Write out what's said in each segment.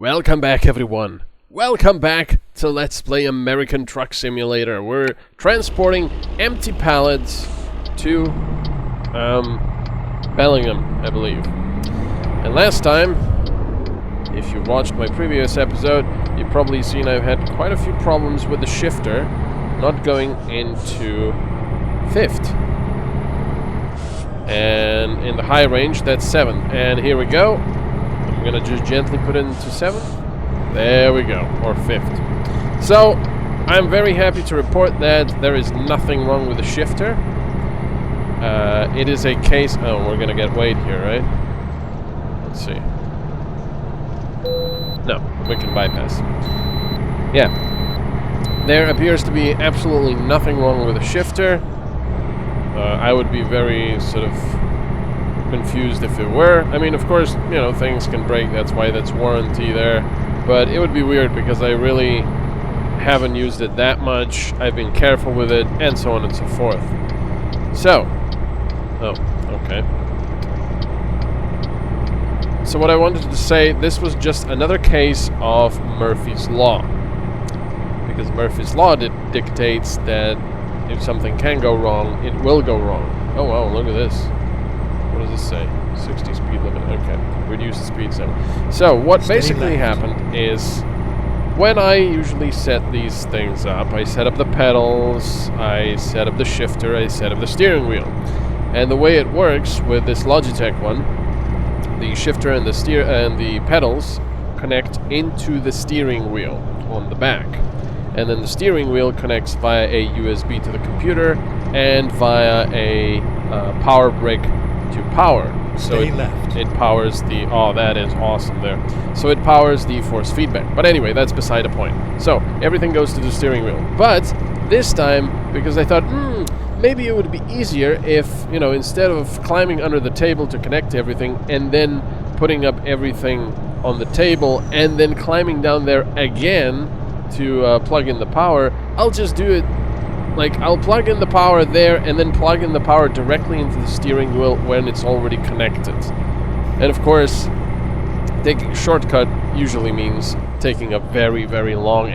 Welcome back, everyone. Welcome back to Let's Play American Truck Simulator. We're transporting empty pallets to Bellingham, I believe. And last time, if you watched my previous episode, you've probably seen I've had quite a few problems with the shifter not going into 5th. And in the high range, that's 7th. And here we go. I'm gonna just gently put it into 7th. There we go, or 5th. So, I'm very happy to report that there is nothing wrong with the shifter. It is a case... Oh, we're gonna get weight here, right? Let's see. No, we can bypass. Yeah. There appears to be absolutely nothing wrong with the shifter. I would be very sort of confused if it were. I mean, of course, you know, things can break, that's why that's warranty there. But it would be weird because I really haven't used it that much. I've been careful with it, and so on and so forth. So, oh, okay. So what I wanted to say, this was just another case of Murphy's Law. Because Murphy's Law dictates that if something can go wrong, it will go wrong. Oh wow, look at this. What does this say? 60 speed limit. Okay. Reduce the speed limit. So, what basically happened is, when I usually set these things up, I set up the pedals, I set up the shifter, I set up the steering wheel. And the way it works with this Logitech one, the shifter and the pedals connect into the steering wheel on the back. And then the steering wheel connects via a USB to the computer and via a power brick to power. So it powers the... Oh, that is awesome there. So it powers the force feedback. But anyway, that's beside the point. So everything goes to the steering wheel. But this time, because I thought, maybe it would be easier if, you know, instead of climbing under the table to connect everything and then putting up everything on the table and then climbing down there again to plug in the power, I'll just do it. Like, I'll plug in the power there and then plug in the power directly into the steering wheel when it's already connected. And of course, taking a shortcut usually means taking a very, very long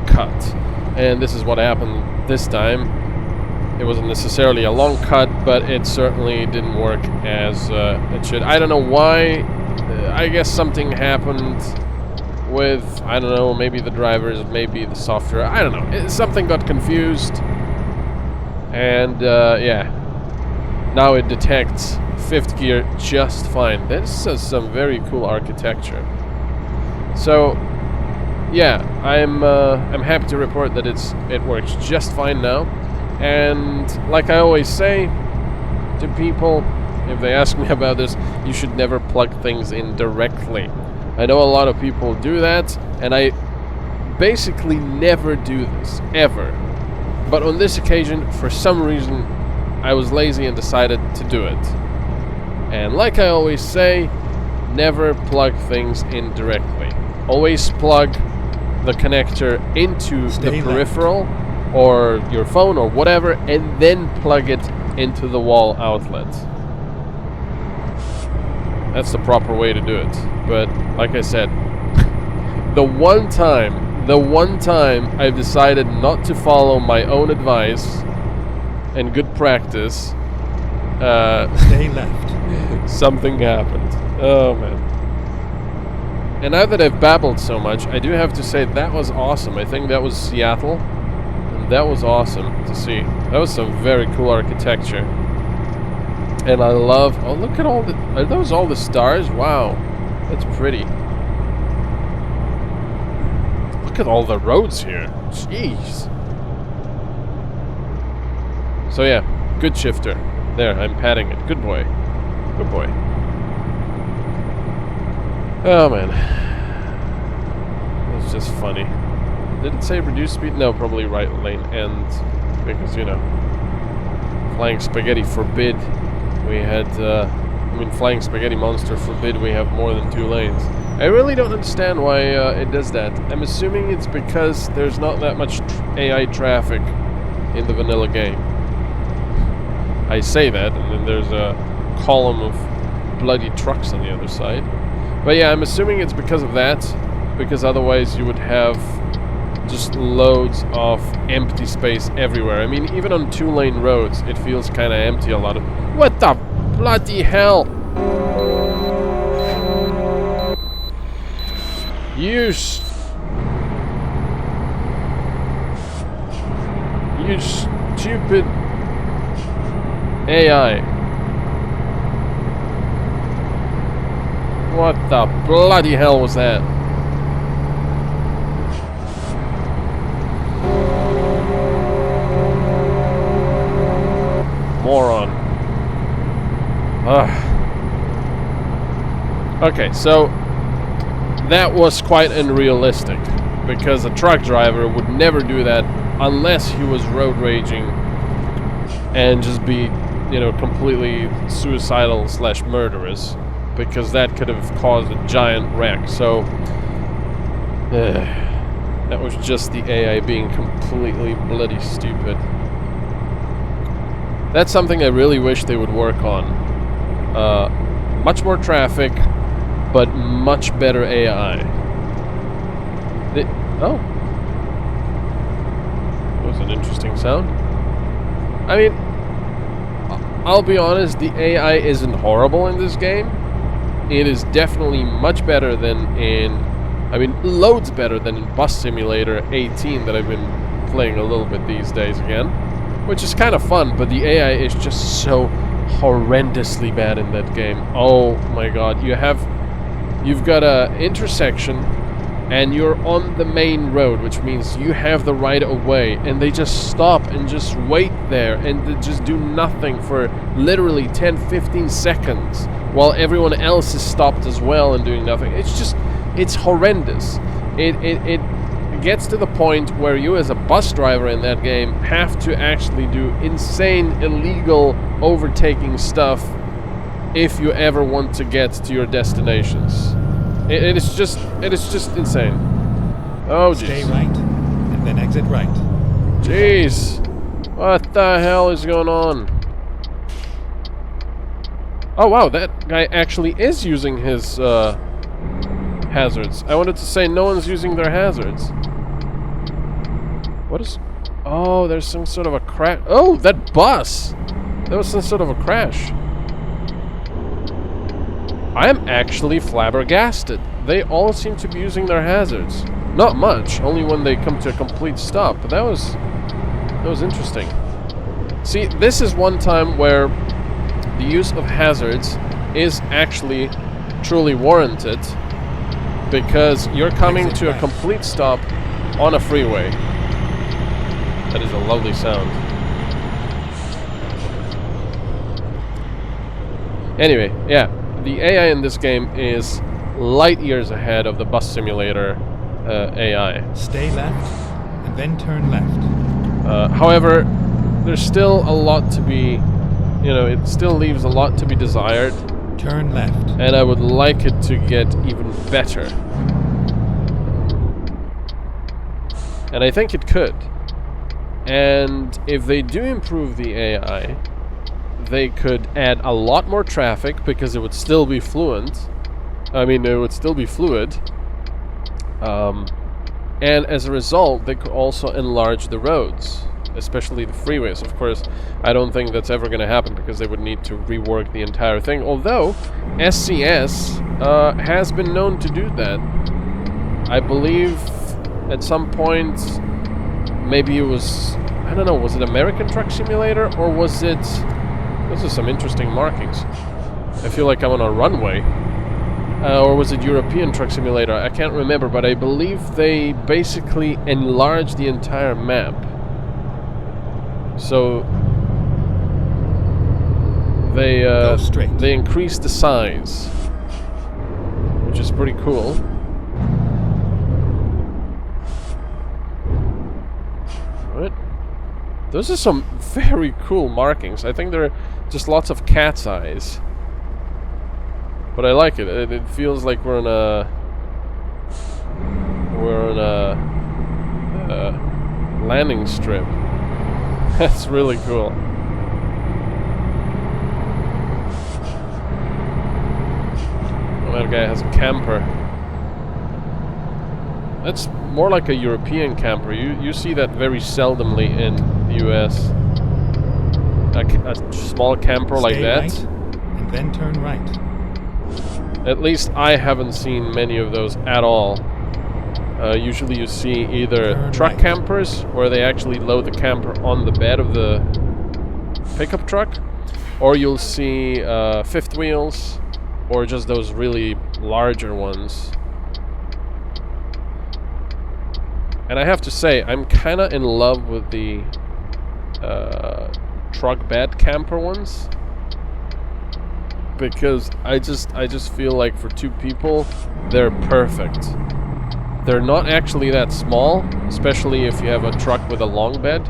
cut. And this is what happened this time. It wasn't necessarily a long cut, but it certainly didn't work as it should. I don't know why. I guess something happened with, I don't know, maybe the drivers, maybe the software, I don't know. Something got confused. And, yeah. Now it detects 5th gear just fine. This is some very cool architecture. So, yeah, I'm happy to report that it works just fine now. And, like I always say to people, if they ask me about this, you should never plug things in directly. I know a lot of people do that, and I basically never do this, ever. But on this occasion, for some reason, I was lazy and decided to do it. And like I always say, never plug things in directly. Always plug the connector into the peripheral, or your phone, or whatever, and then plug it into the wall outlet. That's the proper way to do it. But, like I said, the one time I've decided not to follow my own advice and good practice, stay left. Something happened. Oh, man. And now that I've babbled so much, I do have to say that was awesome. I think that was Seattle, and that was awesome to see. That was some very cool architecture. And I love... Oh, look at all the... Are those all the stars? Wow. That's pretty. Look at all the roads here. Jeez. So yeah, good shifter. There, I'm patting it. Good boy. Good boy. Oh, man. That's just funny. Did it say reduce speed? No, probably right lane end. Because, you know, flying spaghetti forbid. We had, Flying Spaghetti Monster forbid we have more than 2 lanes. I really don't understand why it does that. I'm assuming it's because there's not that much AI traffic in the vanilla game. I say that, and then there's a column of bloody trucks on the other side. But yeah, I'm assuming it's because of that, because otherwise you would have just loads of empty space everywhere. I mean, even on 2-lane roads, it feels kind of empty a lot of... What the bloody hell? You stupid AI. What the bloody hell was that? Moron. Ugh. Okay, so that was quite unrealistic, because a truck driver would never do that unless he was road raging and just be, you know, completely suicidal / murderous, because that could have caused a giant wreck. So that was just the AI being completely bloody stupid. That's something I really wish they would work on. Much more traffic, but much better AI. Oh. That was an interesting sound. I mean, I'll be honest, the AI isn't horrible in this game. It is definitely much better than in... I mean, loads better than in Bus Simulator 18 that I've been playing a little bit these days again. Which is kind of fun, but the AI is just so horrendously bad in that game. Oh my god, you've got a intersection and you're on the main road, which means you have the right of way, and they just stop and just wait there and they just do nothing for literally 10-15 seconds while everyone else is stopped as well and doing nothing. It's horrendous. It gets to the point where you as a bus driver in that game have to actually do insane illegal overtaking stuff if you ever want to get to your destinations. It is just insane. Oh jeez. Stay right and then exit right. Jeez. What the hell is going on? Oh wow, that guy actually is using his hazards. I wanted to say no one's using their hazards. What is... Oh, there's some sort of a crash. Oh, that bus! There was some sort of a crash. I am actually flabbergasted. They all seem to be using their hazards. Not much, only when they come to a complete stop. But that was interesting. See, this is one time where the use of hazards is actually truly warranted, because you're coming to a complete stop on a freeway. That is a lovely sound. Anyway, yeah, the AI in this game is light years ahead of the Bus Simulator AI. Stay left and then turn left. However, there's still a lot to be, you know, it still leaves a lot to be desired. Turn left. And I would like it to get even better. And I think it could. And if they do improve the AI, they could add a lot more traffic, because it would still be fluent. I mean, it would still be fluid. And as a result, they could also enlarge the roads, especially the freeways. Of course, I don't think that's ever going to happen, because they would need to rework the entire thing. Although, SCS has been known to do that. I believe at some point, maybe it was, I don't know, was it American Truck Simulator, or was it... Those are some interesting markings. I feel like I'm on a runway. Or was it European Truck Simulator? I can't remember, but I believe they basically enlarged the entire map. So they increased the size, which is pretty cool. Right. Those are some very cool markings. I think they're just lots of cat's eyes. But I like it. It feels like we're on a landing strip. That's really cool. Oh, that guy has a camper. That's more like a European camper. You see that very seldomly in the US. A small camper like Stay that. right, and then turn right. At least I haven't seen many of those at all. Usually you see either Turn truck right. campers, where they actually load the camper on the bed of the pickup truck, or you'll see fifth wheels, or just those really larger ones. And I have to say, I'm kind of in love with the truck bed camper ones, because I just feel like for two people, they're perfect. They're not actually that small, especially if you have a truck with a long bed.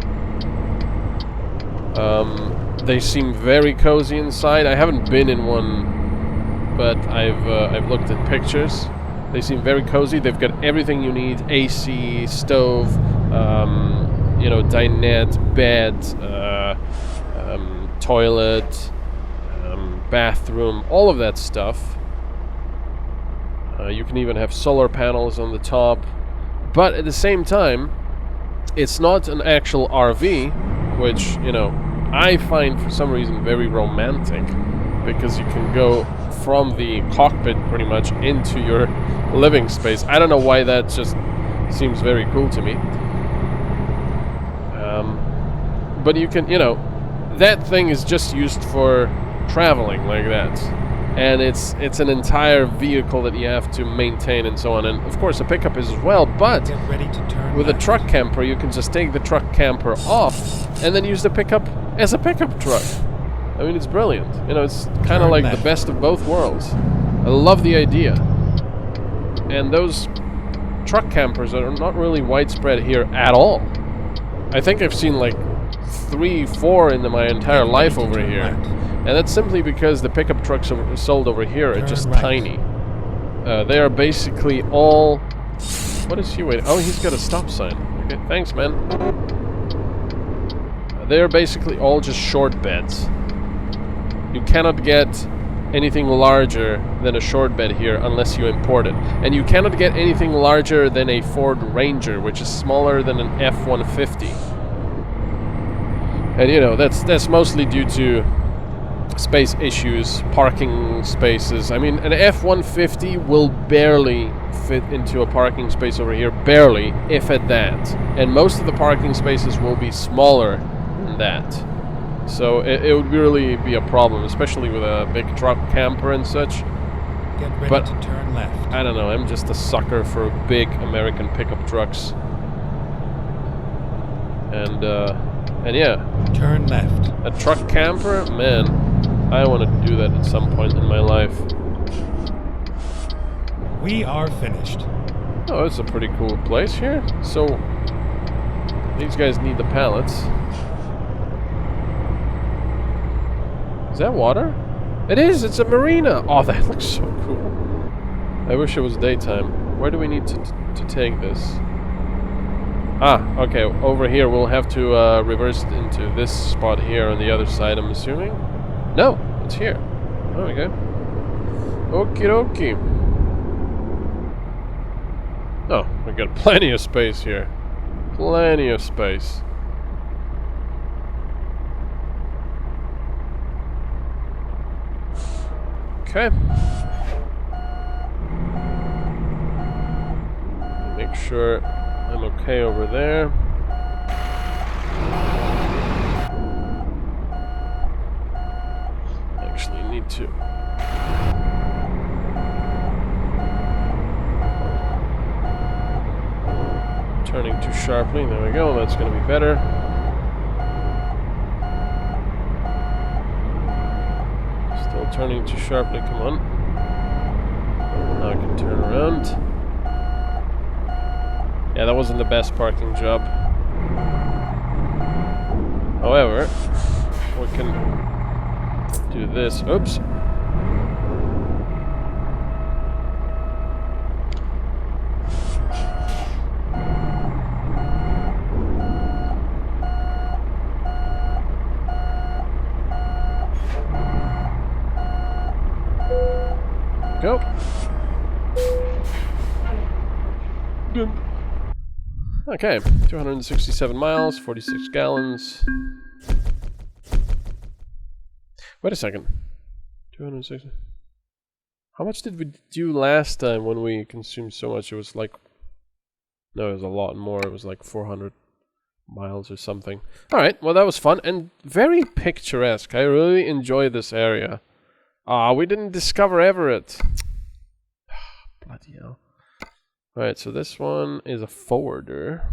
They seem very cozy inside. I haven't been in one, but I've looked at pictures. They seem very cozy. They've got everything you need: AC, stove, you know, dinette, bed, toilet, bathroom, all of that stuff. You can even have solar panels on the top. But at the same time, it's not an actual RV, which, you know, I find for some reason very romantic, because you can go from the cockpit pretty much into your living space. I don't know why, that just seems very cool to me. But you can, you know, that thing is just used for traveling like that. And it's an entire vehicle that you have to maintain and so on. And of course a pickup is as well, but Get ready to turn with a left. truck camper you can just take the truck camper off and then use the pickup as a pickup truck. I mean, it's brilliant. You know, it's kind Turn of like left. the best of both worlds. I love the idea. And those truck campers are not really widespread here at all. I think I've seen like 3-4 in my entire Get ready life to over turn here. right. And that's simply because the pickup trucks sold over here are Turn just right. tiny. They are basically all... What is he waiting? Oh, he's got a stop sign. Okay, thanks, man. They are basically all just short beds. You cannot get anything larger than a short bed here unless you import it. And you cannot get anything larger than a Ford Ranger, which is smaller than an F-150. And you know, that's mostly due to space issues, parking spaces. I mean, an F-150 will barely fit into a parking space over here, barely, if at that. And most of the parking spaces will be smaller than that. So it would really be a problem, especially with a big truck camper and such. Get ready But to turn left. I don't know, I'm just a sucker for big American pickup trucks. And yeah, Turn left. a truck camper, man, I want to do that at some point in my life. We are finished. Oh, it's a pretty cool place here. So, these guys need the pallets. Is that water? It is! It's a marina! Oh, that looks so cool. I wish it was daytime. Where do we need to take this? Ah, okay, over here. We'll have to reverse it into this spot here on the other side, I'm assuming. No, it's here. There we go. Okie dokie. Oh, we got plenty of space here. Plenty of space. Okay. Make sure I'm okay over there. Actually need to turning too sharply. There we go. That's going to be better. Still turning too sharply. Come on. Now I can turn around. Yeah, that wasn't the best parking job. However, we can do this. Oops. Go. Okay, 267 miles, 46 gallons. Wait a second. 260. How much did we do last time when we consumed so much? It was like... No, it was a lot more. It was like 400 miles or something. Alright, well that was fun and very picturesque. I really enjoy this area. Ah, we didn't discover Everett. Bloody hell. Alright, so this one is a forwarder.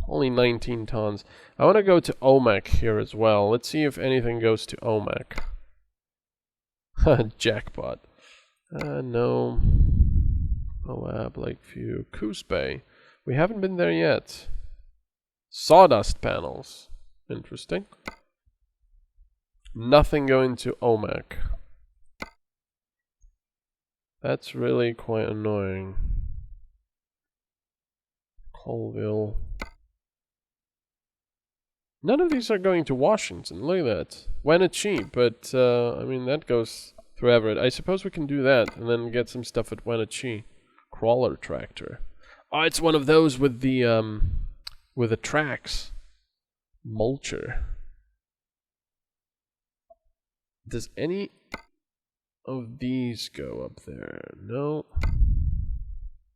Only 19 tons. I want to go to OMAC here as well. Let's see if anything goes to OMAC. Jackpot. No. Moab, Lakeview, Coos Bay. We haven't been there yet. Sawdust panels. Interesting. Nothing going to OMAC. That's really quite annoying. Colville. None of these are going to Washington. Look at that. Wenatchee, but I mean that goes through Everett. I suppose we can do that and then get some stuff at Wenatchee. Crawler tractor. Oh, it's one of those with the tracks. Mulcher. Does any of these go up there? No.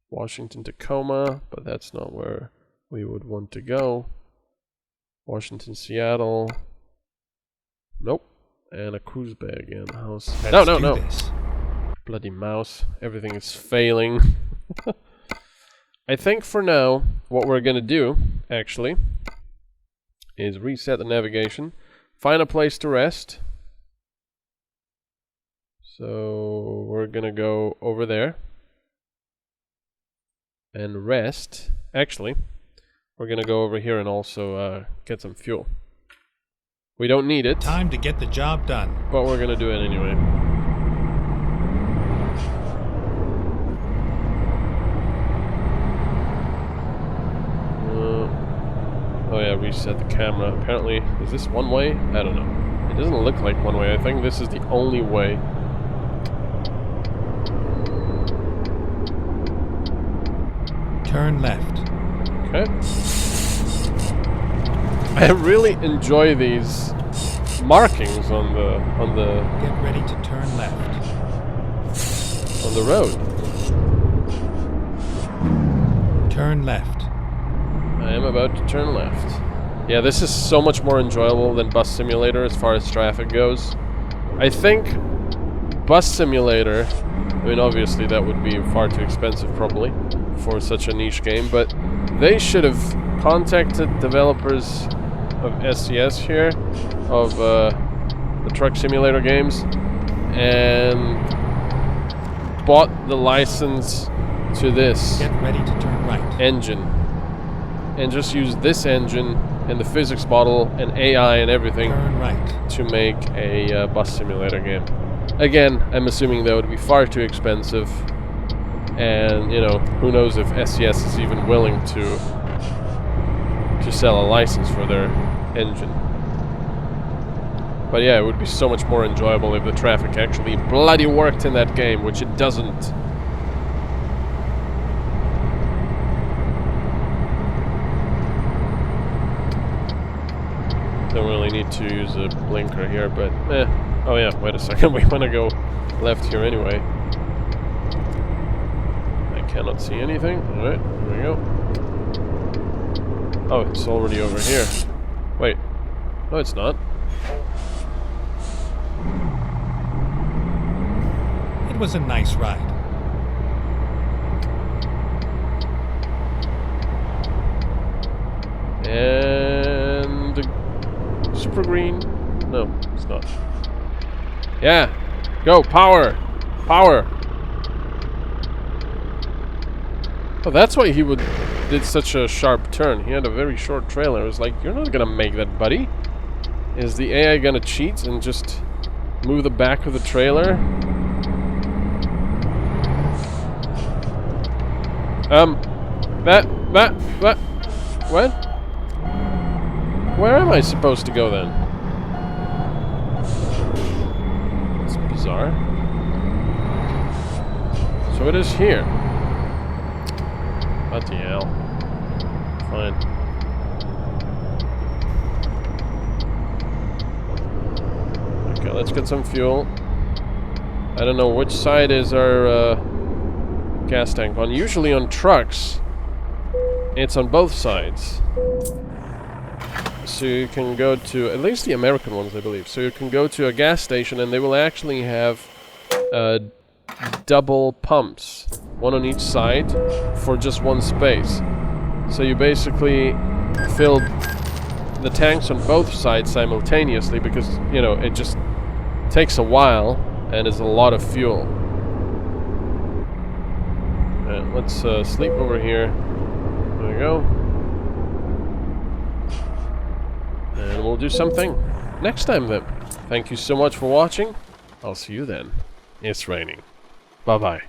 Washington, Tacoma, but that's not where we would want to go. Washington, Seattle. Nope. And a Coos Bay again. House. No. This. Bloody mouse. Everything is failing. I think for now, what we're gonna do, actually, is reset the navigation, find a place to rest. So we're gonna go over there and rest. Actually, we're gonna go over here and also get some fuel. We don't need it. Time to get the job done. But we're gonna do it anyway. Oh yeah, reset the camera. Apparently, is this one way? I don't know. It doesn't look like one way. I think this is the only way. Turn left. Okay. I really enjoy these markings on the Get ready to turn left. on the road. Turn left. I am about to turn left. Yeah, this is so much more enjoyable than Bus Simulator as far as traffic goes. I think Bus Simulator, I mean obviously that would be far too expensive probably for such a niche game, but they should have contacted developers of SCS here, of the Truck Simulator games, and bought the license to this Get ready to turn right. engine. And just use this engine and the physics model and AI and everything Turn right. to make a Bus Simulator game. Again, I'm assuming that would be far too expensive, and you know, who knows if SCS is even willing to sell a license for their engine. But yeah, it would be so much more enjoyable if the traffic actually bloody worked in that game, which it doesn't. Don't really need to use a blinker here, but oh yeah, wait a second, we want to go left here anyway. I cannot see anything. Alright, here we go. Oh, it's already over here. Wait. No, it's not. It was a nice ride. And super green. No, it's not. Yeah. Go, power. Power. Oh, that's why he did such a sharp turn. He had a very short trailer. It was like, you're not gonna make that, buddy. Is the AI gonna cheat and just move the back of the trailer? What? Where am I supposed to go then? It's bizarre. So it is here. Bloody hell. Fine. Okay, let's get some fuel. I don't know which side is our gas tank on. Usually on trucks, it's on both sides. So you can go to, at least the American ones, I believe. So you can go to a gas station and they will actually have double pumps, one on each side for just one space. So you basically fill the tanks on both sides simultaneously because, you know, it just takes a while and it's a lot of fuel. And let's sleep over here. There we go. And we'll do something next time then. Thank you so much for watching. I'll see you then. It's raining. Bye-bye.